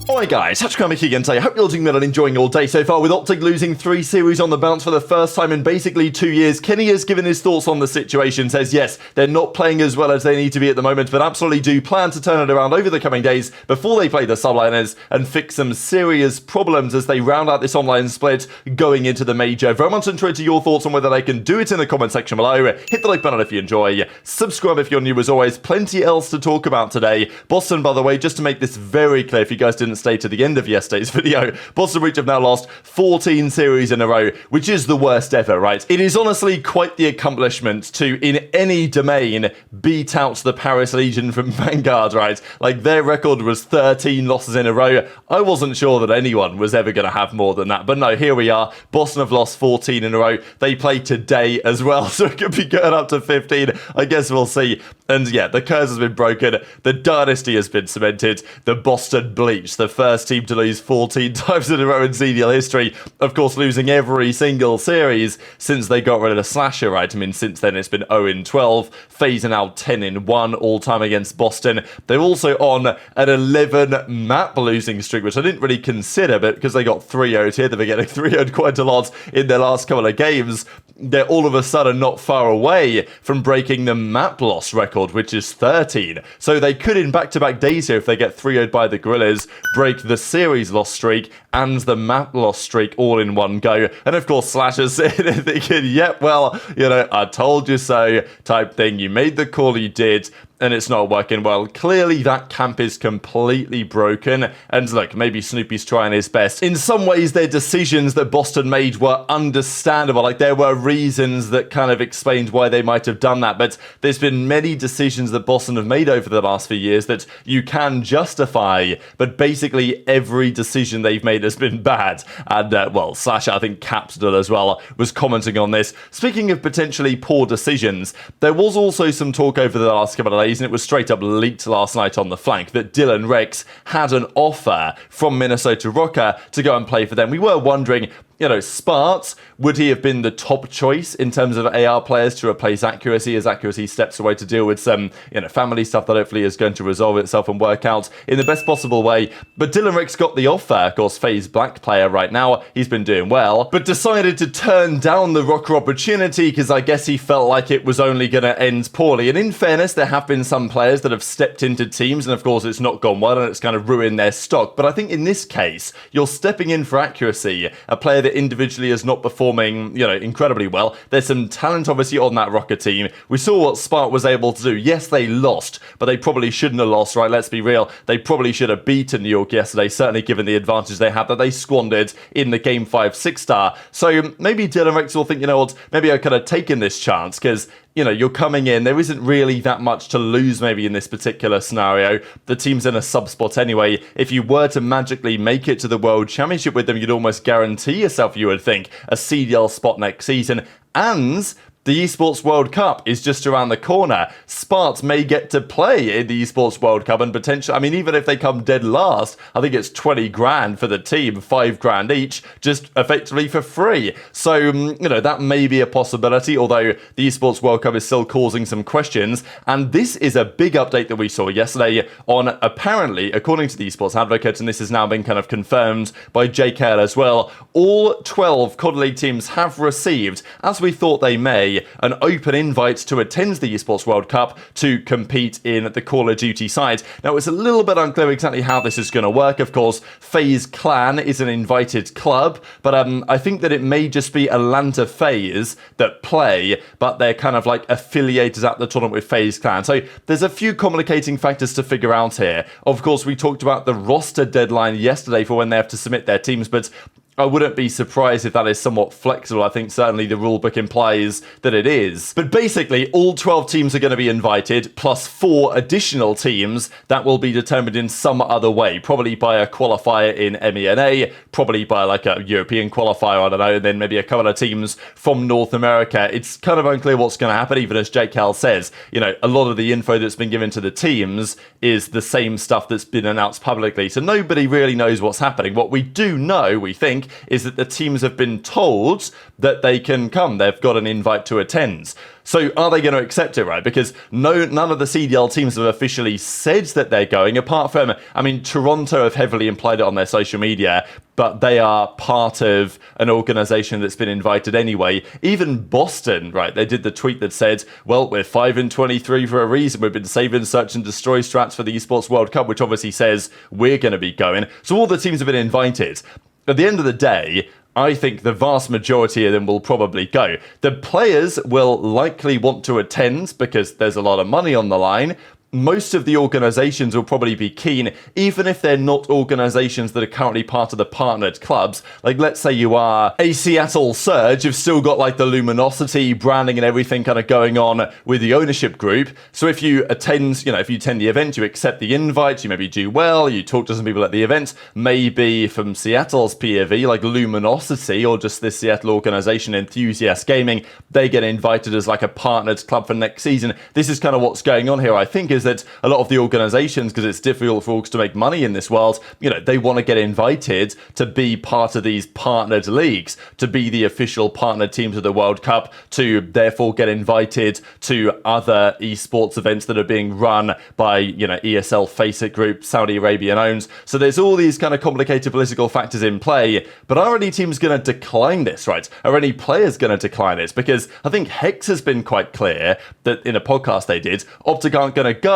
Alright guys, TacticalRab again today. Hope you're all doing well and enjoying your day so far. With OpTic losing 3 series on the bounce for the first time in basically 2 years, Kenny has given his thoughts on the situation, says yes, they're not playing as well as they need to be at the moment, but absolutely do plan to turn it around over the coming days before they play the Subliners and fix some serious problems as they round out this online split going into the major. Very much interested to your thoughts on whether they can do it in the comment section below. Hit the like button if you enjoy, subscribe if you're new as always, plenty else to talk about today. Boston, by the way, just to make this very clear if you guys didn't stay to the end of yesterday's video, Boston Breach have now lost 14 series in a row, which is the worst ever, right? It is honestly quite the accomplishment to, in any domain, beat out the Paris Legion from Vanguard, right? Like, their record was 13 losses in a row. I wasn't sure that anyone was ever going to have more than that, but no, here we are. Boston have lost 14 in a row. They play today as well, so it could be going up to 15. I guess we'll see. And yeah, the curse has been broken. The dynasty has been cemented. The Boston Bleach, the first team to lose 14 times in a row in CDL history. Of course, losing every single series since they got rid of Slasher, right? I mean, since then it's been 0-12. FaZe are now 10-1 all-time against Boston. They're also on an 11 map losing streak, which I didn't really consider, but because they got 3-0'd here, they've been getting 3-0'd quite a lot in their last couple of games. They're all of a sudden not far away from breaking the map loss record, which is 13. So they could, in back-to-back days here, if they get 3-0'd by the Gorillas, break the series loss streak and the map loss streak all in one go. And of course, Slasher's sitting there thinking, yep, well, you know, I told you so type thing. You made the call, you did, and it's not working well. Clearly, that camp is completely broken. And look, maybe Snoopy's trying his best. In some ways, their decisions that Boston made were understandable. Like, there were reasons that kind of explained why they might have done that. But there's been many decisions that Boston have made over the last few years that you can justify. But basically, every decision they've made has been bad. And, well, Slasher, I think Capsule as well, was commenting on this. Speaking of potentially poor decisions, there was also some talk over the last couple of days, and it was straight up leaked last night on the flank, that Dylan Rex had an offer from Minnesota Rocker to go and play for them. We were wondering, you know, Spart, would he have been the top choice in terms of AR players to replace Accuracy as Accuracy steps away to deal with some, you know, family stuff that hopefully is going to resolve itself and work out in the best possible way. But Dylan Rex got the offer. Of course, FaZe Black player right now, he's been doing well, but decided to turn down the Rocker opportunity because I guess he felt like it was only going to end poorly. And in fairness, there have been some players that have stepped into teams, and of course it's not gone well and it's kind of ruined their stock. But I think in this case, you're stepping in for Accuracy, a player that individually is not performing, you know, incredibly well. There's some talent obviously on that Rocker team. We saw what Spark was able to do. Yes, they lost, but they probably shouldn't have lost, right? Let's be real. They probably should have beaten New York yesterday, certainly given the advantage they had that they squandered in the Game 5 6-star. So maybe Dylan Rex will think, you know what, maybe I could have taken this chance because, you know, you're coming in, there isn't really that much to lose maybe in this particular scenario. The team's in a sub spot anyway. If you were to magically make it to the World Championship with them, you'd almost guarantee yourself, you would think, a CDL spot next season. And the Esports World Cup is just around the corner. Spart may get to play in the Esports World Cup and potentially, I mean, even if they come dead last, I think it's 20 grand for the team, 5 grand each, just effectively for free. So, you know, that may be a possibility, although the Esports World Cup is still causing some questions. And this is a big update that we saw yesterday on, apparently, according to the Esports Advocate, and this has now been kind of confirmed by JKL as well, all 12 COD League teams have received, as we thought they may, an open invite to attend the Esports World Cup to compete in the Call of Duty side. Now, it's a little bit unclear exactly how this is going to work. Of course, FaZe Clan is an invited club, but I think that it may just be Atlanta FaZe that play, but they're kind of like affiliated at the tournament with FaZe Clan. So there's a few complicating factors to figure out here. Of course, we talked about the roster deadline yesterday for when they have to submit their teams, but I wouldn't be surprised if that is somewhat flexible. I think certainly the rulebook implies that it is. But basically, all 12 teams are going to be invited, plus 4 additional teams that will be determined in some other way, probably by a qualifier in MENA, probably by like a European qualifier, I don't know, and then maybe a couple of teams from North America. It's kind of unclear what's going to happen, even as Jake Cal says. You know, a lot of the info that's been given to the teams is the same stuff that's been announced publicly, so nobody really knows what's happening. What we do know, we think, think, is that the teams have been told that they can come. They've got an invite to attend. So are they going to accept it, right? Because none of the CDL teams have officially said that they're going, apart from, I mean, Toronto have heavily implied it on their social media, but they are part of an organization that's been invited anyway. Even Boston, right, they did the tweet that said, well, we're 5-23 for a reason. We've been saving search and destroy strats for the Esports World Cup, which obviously says we're going to be going. So all the teams have been invited. At the end of the day, I think the vast majority of them will probably go. The players will likely want to attend because there's a lot of money on the line. Most of the organizations will probably be keen, even if they're not organizations that are currently part of the partnered clubs. Like, let's say you are a Seattle Surge, you've still got like the luminosity branding and everything kind of going on with the ownership group. So if you attend, if you attend the event, you accept the invite, you maybe do well, you talk to some people at the event, maybe from Seattle's POV, like Luminosity or just this Seattle organization, Enthusiast Gaming, they get invited as like a partnered club for next season. This is kind of what's going on here, I think, is that a lot of the organizations, because it's difficult for orgs to make money in this world, they want to get invited to be part of these partnered leagues, to be the official partnered teams of the World Cup, to therefore get invited to other esports events that are being run by, ESL FaZe Group, Saudi Arabian owns. So there's all these kind of complicated political factors in play, but are any teams going to decline this, right? Are any players going to decline this? Because I think Hex has been quite clear that in a podcast they did, OpTic aren't going to go.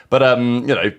But,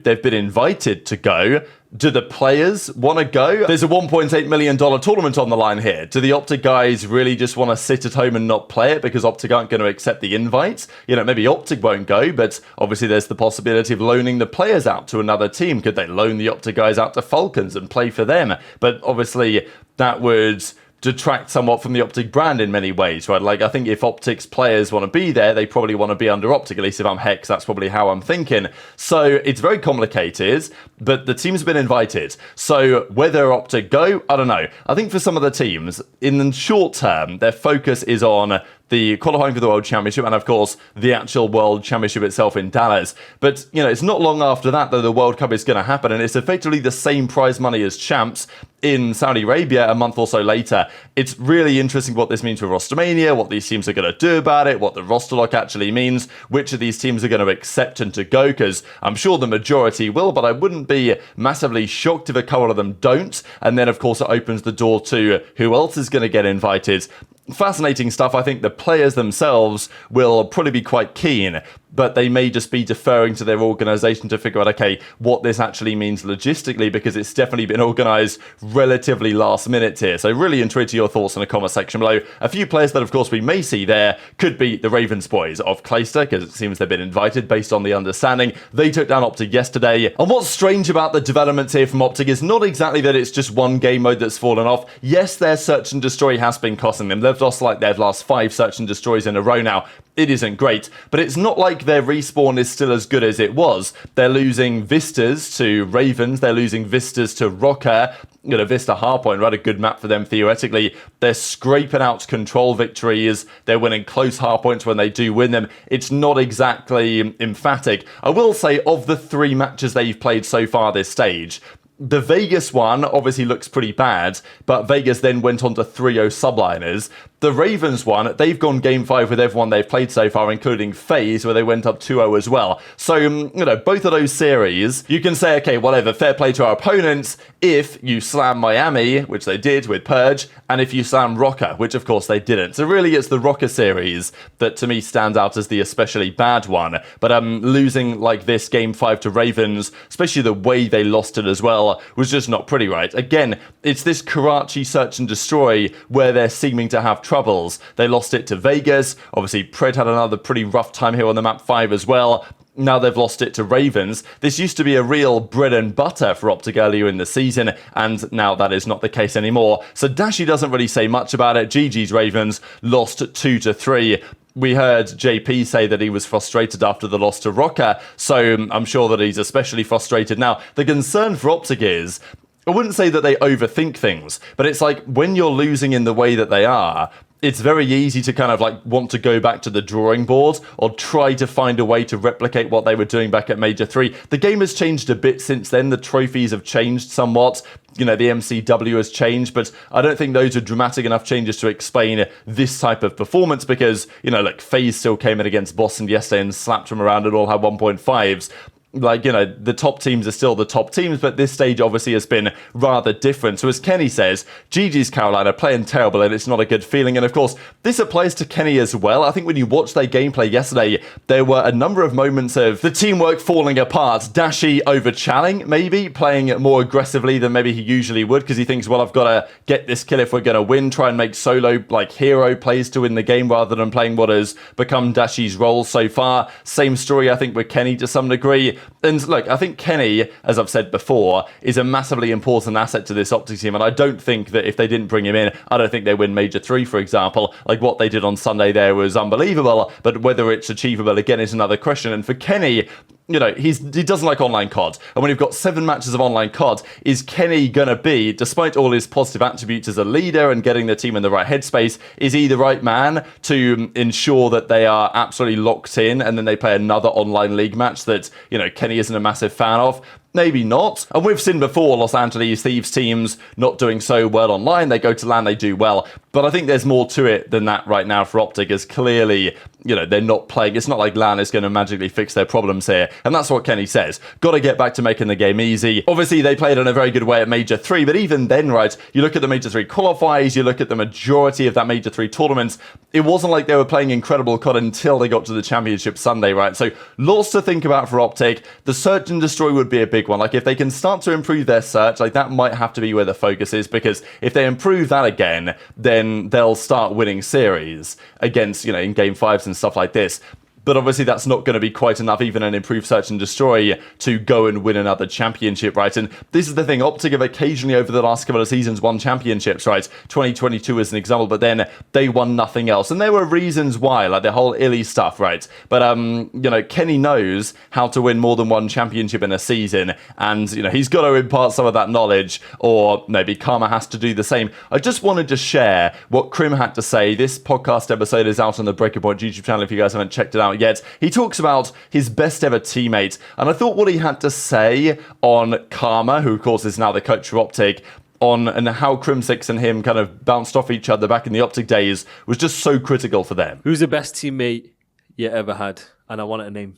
they've been invited to go. Do the players want to go? There's a $1.8 million tournament on the line here. Do the OpTic guys really just want to sit at home and not play it because OpTic aren't going to accept the invites? Maybe OpTic won't go, but obviously there's the possibility of loaning the players out to another team. Could they loan the OpTic guys out to Falcons and play for them? But obviously that would detract somewhat from the OpTic brand in many ways, right? Like, I think if OpTic's players want to be there, they probably want to be under OpTic. At least if I'm Hex, that's probably how I'm thinking. So it's very complicated, but the teams have been invited. So whether OpTic go, I don't know. I think for some of the teams, in the short term, their focus is on the qualifying for the World Championship, and of course, the actual World Championship itself in Dallas. But, it's not long after that the World Cup is going to happen, and it's effectively the same prize money as Champs in Saudi Arabia a month or so later. It's really interesting what this means for Rostermania, what these teams are going to do about it, what the roster lock actually means, which of these teams are going to accept and to go, because I'm sure the majority will, but I wouldn't be massively shocked if a couple of them don't. And then, of course, it opens the door to who else is going to get invited. Fascinating stuff. I think the players themselves will probably be quite keen, but they may just be deferring to their organization to figure out, okay, what this actually means logistically, because it's definitely been organized relatively last minute here. So really intrigued to your thoughts in the comment section below. A few players that, of course, we may see there could be the Ravens boys of Clayster, because it seems they've been invited based on the understanding. They took down OpTic yesterday. And what's strange about the developments here from OpTic is not exactly that it's just one game mode that's fallen off. Yes, their search and destroy has been costing them. They've lost like their last 5 search and destroys in a row now. It isn't great, but it's not like their respawn is still as good as it was. They're losing Vistas to Ravens, they're losing Vistas to Rocker, Vista Hardpoint, right, a good map for them theoretically. They're scraping out control victories, they're winning close hardpoints when they do win them. It's not exactly emphatic. I will say, of the 3 matches they've played so far this stage, the Vegas one obviously looks pretty bad, but Vegas then went on to 3-0 Subliners. The Ravens one, they've gone game 5 with everyone they've played so far, including FaZe, where they went up 2-0 as well. So, both of those series, you can say, okay, whatever, fair play to our opponents if you slam Miami, which they did with Purge, and if you slam Rocker, which of course they didn't. So really it's the Rocker series that to me stands out as the especially bad one. But losing like this game 5 to Ravens, especially the way they lost it as well, was just not pretty, right? Again, it's this Karachi search and destroy where they're seeming to have troubles. They lost it to Vegas. Obviously, Pred had another pretty rough time here on the map 5 as well. Now they've lost it to Ravens. This used to be a real bread and butter for OpTic earlier in the season, and now that is not the case anymore. So Dashy doesn't really say much about it. GG's Ravens lost 2-3. We heard JP say that he was frustrated after the loss to Rocker, so I'm sure that he's especially frustrated now. The concern for OpTic is, I wouldn't say that they overthink things, but it's like when you're losing in the way that they are, it's very easy to kind of like want to go back to the drawing board or try to find a way to replicate what they were doing back at Major 3. The game has changed a bit since then. The trophies have changed somewhat. You know, the MCW has changed, but I don't think those are dramatic enough changes to explain this type of performance because, you know, like FaZe still came in against Boston yesterday and slapped them around and all had 1.5s. Like, you know, the top teams are still the top teams, but this stage obviously has been rather different. So as Kenny says, GG's Carolina playing terrible and it's not a good feeling. And of course, this applies to Kenny as well. I think when you watched their gameplay yesterday, there were a number of moments of the teamwork falling apart. Dashy over-challing, maybe, playing more aggressively than maybe he usually would because he thinks, well, I've got to get this kill if we're going to win, try and make solo, like, hero plays to win the game rather than playing what has become Dashy's role so far. Same story, I think, with Kenny to some degree. And look, I think Kenny, as I've said before, is a massively important asset to this OpTic team. And I don't think that if they didn't bring him in, I don't think they win Major 3, for example. Like what they did on Sunday there was unbelievable. But whether it's achievable again is another question. And for Kenny, you know, he doesn't like online COD. And when you've got 7 matches of online COD, is Kenny going to be, despite all his positive attributes as a leader and getting the team in the right headspace, is he the right man to ensure that they are absolutely locked in and then they play another online league match that, you know, Kenny isn't a massive fan of? Maybe not. And we've seen before Los Angeles Thieves teams not doing so well online. They go to LAN, they do well. But I think there's more to it than that right now for OpTic, as clearly, you know, they're not playing. It's not like LAN is going to magically fix their problems here. And that's what Kenny says. Got to get back to making the game easy. Obviously, they played in a very good way at Major 3, but even then, right, you look at the Major 3 qualifiers, you look at the majority of that Major 3 tournaments, it wasn't like they were playing incredible COD until they got to the Championship Sunday, right? So lots to think about for OpTic. The search and destroy would be a big one. Like, if they can start to improve their search, like, that might have to be where the focus is, because if they improve that again, then they'll start winning series against, you know, in Game 5s and stuff like this. But obviously that's not going to be quite enough, even an improved search and destroy, to go and win another championship, right? And this is the thing, OpTic have occasionally over the last couple of seasons won championships, right? 2022 is an example, but then they won nothing else. And there were reasons why, like the whole illy stuff, right? But, you know, Kenny knows how to win more than one championship in a season. And, you know, he's got to impart some of that knowledge, or maybe Karma has to do the same. I just wanted to share what Krim had to say. This podcast episode is out on the Breaking Point YouTube channel if you guys haven't checked it out yet. He talks about his best ever teammate, and I thought what he had to say on Karma, who of course is now the coach of OpTic, on and how Crimsix and him kind of bounced off each other back in the OpTic days was just so critical for them. Who's the best teammate you ever had? And I want a name,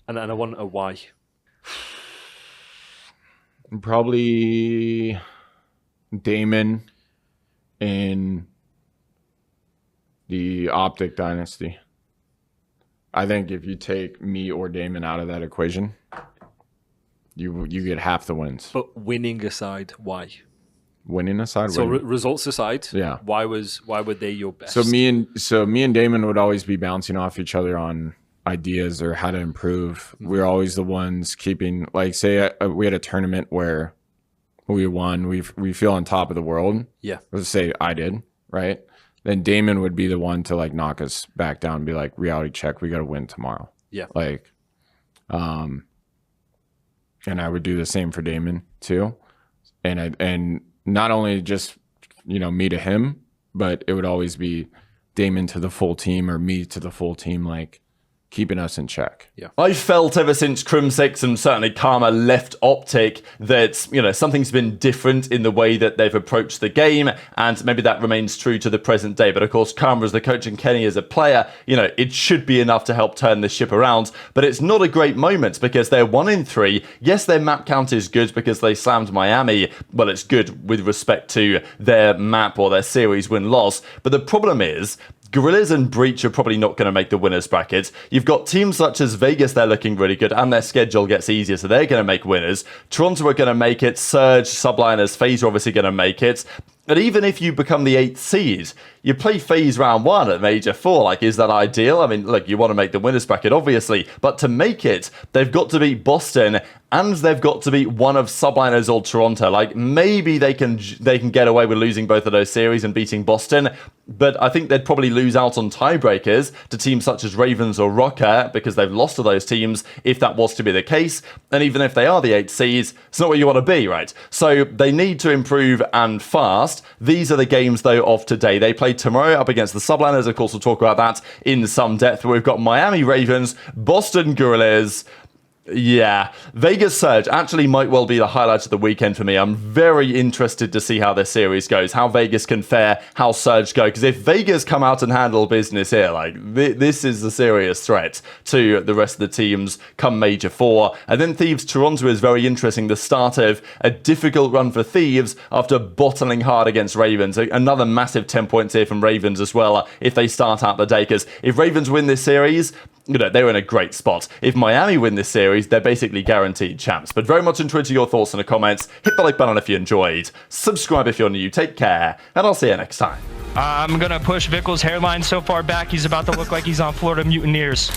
and I want a why. Probably Damon in the OpTic dynasty. I think if you take me or Damon out of that equation, you get half the wins. But winning aside, why? Winning aside, so results aside, yeah. Why were they your best? So me and Damon would always be bouncing off each other on ideas or how to improve. Mm-hmm. We're always the ones keeping, like, say we had a tournament where we won, we feel on top of the world. Yeah. Let's say I did, right? Then Damon would be the one to like knock us back down and be like, reality check, we got to win tomorrow. Yeah. Like, and I would do the same for Damon too. And not only just, you know, me to him, but it would always be Damon to the full team or me to the full team, like keeping us in check. Yeah. I felt ever since Crimsix and certainly Karma left OpTic that, you know, something's been different in the way that they've approached the game, and maybe that remains true to the present day. But of course, Karma as the coach and Kenny as a player, you know, it should be enough to help turn the ship around. But it's not a great moment because they're 1-3. Yes, their map count is good because they slammed Miami. Well, it's good with respect to their map or their series win-loss. But the problem is, Gorillas and Bleach are probably not going to make the winners bracket. You've got teams such as Vegas, they're looking really good, and their schedule gets easier, so they're going to make winners. Toronto are going to make it. Surge, Subliners, FaZe are obviously going to make it. And even if you become the 8th seed, you play FaZe round 1 at Major 4. Like, is that ideal? I mean, look, you want to make the winners bracket, obviously. But to make it, they've got to beat Boston, and they've got to beat one of Subliners or Toronto. Like, maybe they can get away with losing both of those series and beating Boston. But I think they'd probably lose out on tiebreakers to teams such as Ravens or Rocket because they've lost to those teams if that was to be the case. And even if they are the 8th seeds, it's not where you want to be, right? So they need to improve and fast. These are the games, though, of today. They play play tomorrow up against the Subliners. Of course, we'll talk about that in some depth. We've got Miami Ravens, Boston Gorillas. Yeah, Vegas Surge actually might well be the highlight of the weekend for me. I'm very interested to see how this series goes, how Vegas can fare, how Surge go. Because if Vegas come out and handle business here, like this is a serious threat to the rest of the teams come Major 4. And then Thieves Toronto is very interesting. The start of a difficult run for Thieves after bottling hard against Ravens. Another massive 10 points here from Ravens as well if they start out the day. Because if Ravens win this series, they're in a great spot. If Miami win this series, they're basically guaranteed champs. But very much enjoyed your thoughts in the comments. Hit the like button if you enjoyed. Subscribe if you're new. Take care, and I'll see you next time. I'm going to push Vikul's hairline so far back, he's about to look like he's on Florida Mutineers.